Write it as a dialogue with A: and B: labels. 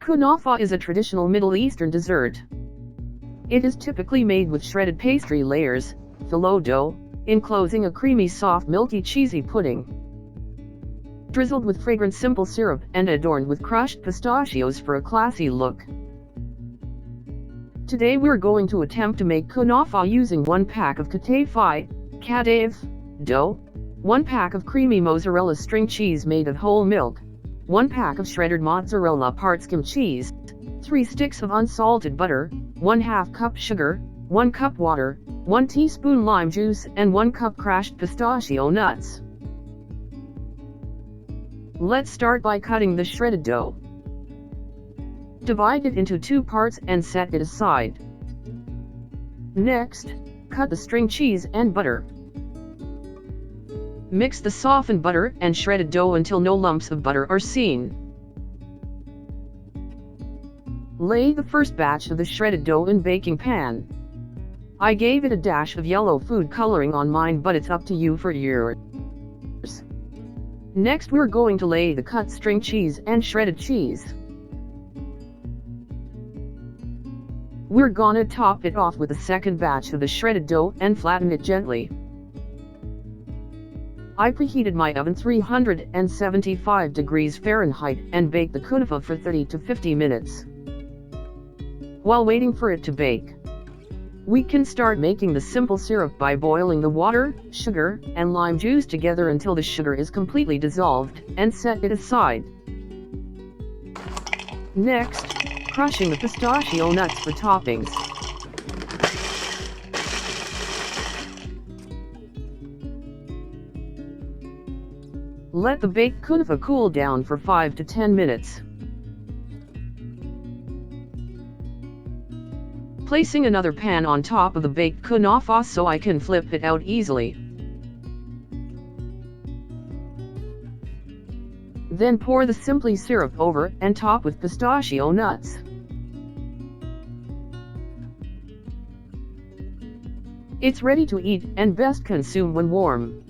A: Kunafah is a traditional Middle Eastern dessert. It is typically made with shredded pastry layers, phyllo dough, enclosing a creamy soft milky cheesy pudding. Drizzled with fragrant simple syrup and adorned with crushed pistachios for a classy look. Today we're going to attempt to make kunafah using 1 pack of Knafe dough, 1 pack of creamy mozzarella string cheese made of whole milk, 1 pack of shredded mozzarella part skim cheese, 3 sticks of unsalted butter, 1/2 cup sugar, 1 cup water, 1 teaspoon lime juice and 1 cup crushed pistachio nuts. Let's start by cutting the shredded dough. Divide it into 2 parts and set it aside. Next, cut the string cheese and butter. Mix the softened butter and shredded dough until no lumps of butter are seen. Lay the first batch of the shredded dough in baking pan. I gave it a dash of yellow food coloring on mine, but it's up to you for yours. Next we're going to lay the cut string cheese and shredded cheese. We're gonna top it off with a second batch of the shredded dough and flatten it gently. I preheated my oven 375 degrees Fahrenheit and baked the kunafah for 30 to 50 minutes. While waiting for it to bake, we can start making the simple syrup by boiling the water, sugar, and lime juice together until the sugar is completely dissolved, and set it aside. Next, crushing the pistachio nuts for toppings. Let the baked kunafah cool down for 5 to 10 minutes. Placing another pan on top of the baked kunafah so I can flip it out easily. Then pour the simply syrup over and top with pistachio nuts. It's ready to eat and best consume when warm.